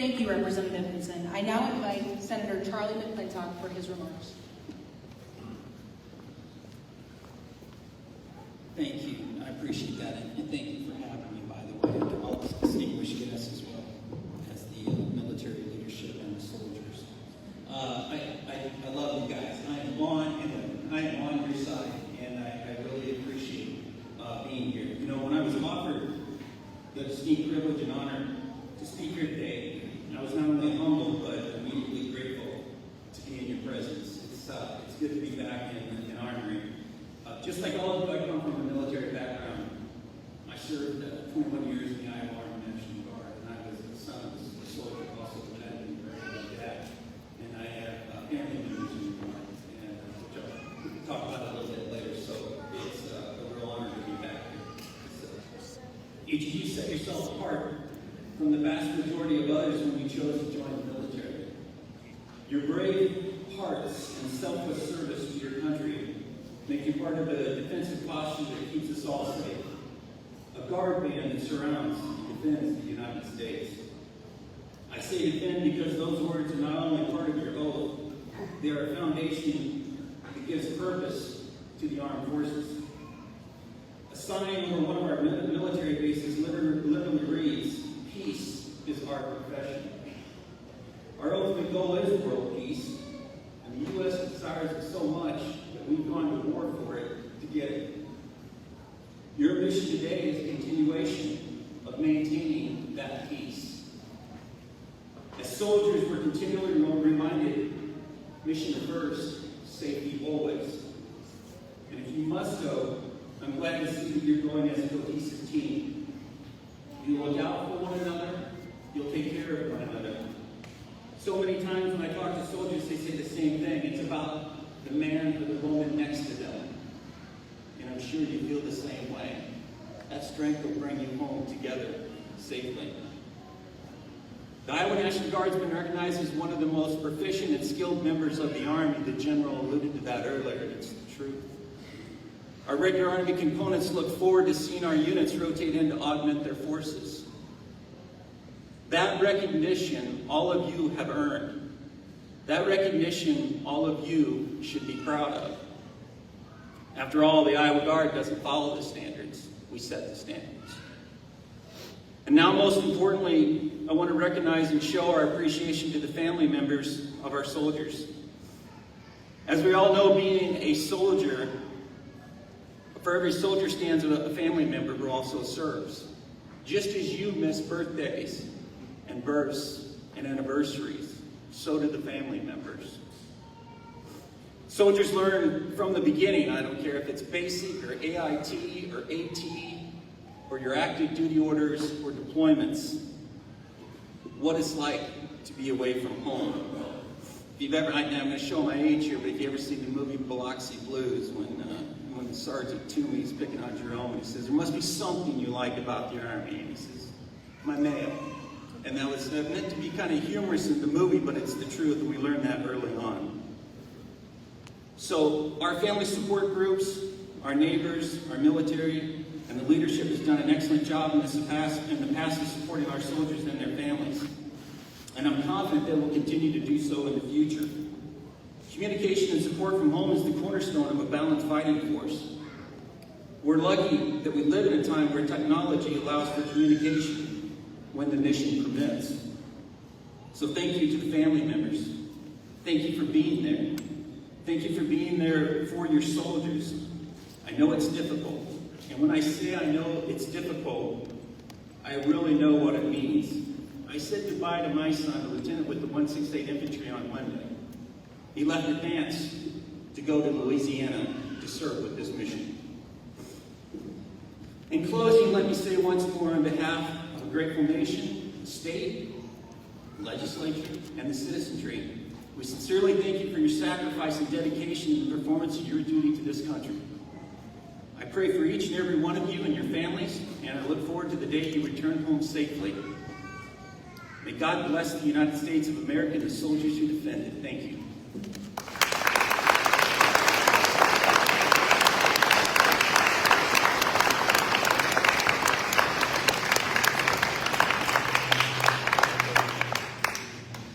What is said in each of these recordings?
Thank you, Representative Hinson. I now invite Senator Charlie McClintock for his remarks. Thank you. I appreciate that. And thank you for having me, by the way, and all the distinguished guests as well as the military leadership and the soldiers. I love you guys. I am on your side, and I really appreciate being here. You know, when I was offered the distinct privilege and honor to speak here today, I was not only humbled but immediately grateful to be in your presence. It's good to be back in Armory. Just like all of you, I come from a military background. I served 21 years in the Iowa Army National Guard, and I was the son of a soldier, also a veteran, my dad. And I have family members in the Guard, and which I'll talk about a little bit later. So it's a real honor to be back here. Each of you set yourself apart from the vast majority of others when you chose to join the military. Your brave hearts and selfless service to your country make you part of a defensive posture that keeps us all safe. A guard band that surrounds and defends the United States. I say defend because those words are not only part of your oath, they are a foundation that gives purpose to the armed forces. A sign over one of our military bases literally reads, "Peace is our profession." Our ultimate goal is world peace, and the U.S. desires it so much that we've gone to war for it to get it. Your mission today is a continuation of maintaining that peace. As soldiers, we're continually reminded, mission first, safety always. And if you must go, I'm glad to see that you're going as a cohesive team. You look out for one another, you'll take care of one another. So many times when I talk to soldiers, they say the same thing. It's about the man or the woman next to them. And I'm sure you feel the same way. That strength will bring you home together safely. The Iowa National Guard's been recognized as one of the most proficient and skilled members of the Army. The General alluded to that earlier. It's the truth. Our regular Army components look forward to seeing our units rotate in to augment their forces. That recognition all of you have earned. That recognition all of you should be proud of. After all, the Iowa Guard doesn't follow the standards. We set the standards. And now, most importantly, I want to recognize and show our appreciation to the family members of our soldiers. As we all know, being a soldier, for every soldier stands a family member who also serves. Just as you miss birthdays and births and anniversaries, so do the family members. Soldiers learn from the beginning, I don't care if it's basic or AIT or AT or your active duty orders or deployments, what it's like to be away from home. If you've ever, I'm going to show my age here, but if you ever seen the movie Biloxi Blues, when Sergeant Toomey's picking on Jerome, he says, there must be something you like about the Army. And he says, my mail. And that was meant to be kind of humorous in the movie, but it's the truth, and we learned that early on. So our family support groups, our neighbors, our military, and the leadership has done an excellent job in the past of supporting our soldiers and their families. And I'm confident they will continue to do so in the future. Communication and support from home is the cornerstone of a balanced fighting force. We're lucky that we live in a time where technology allows for communication when the mission permits. So thank you to the family members. Thank you for being there. Thank you for being there for your soldiers. I know it's difficult. And when I say I know it's difficult, I really know what it means. I said goodbye to my son, a lieutenant with the 168 Infantry, on Monday. He left advance to go to Louisiana to serve with this mission. In closing, let me say once more on behalf of a grateful nation, state, legislature, and the citizenry, we sincerely thank you for your sacrifice and dedication in the performance of your duty to this country. I pray for each and every one of you and your families, and I look forward to the day you return home safely. May God bless the United States of America and the soldiers who defend it. Thank you.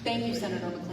Thank you, Senator McClintock.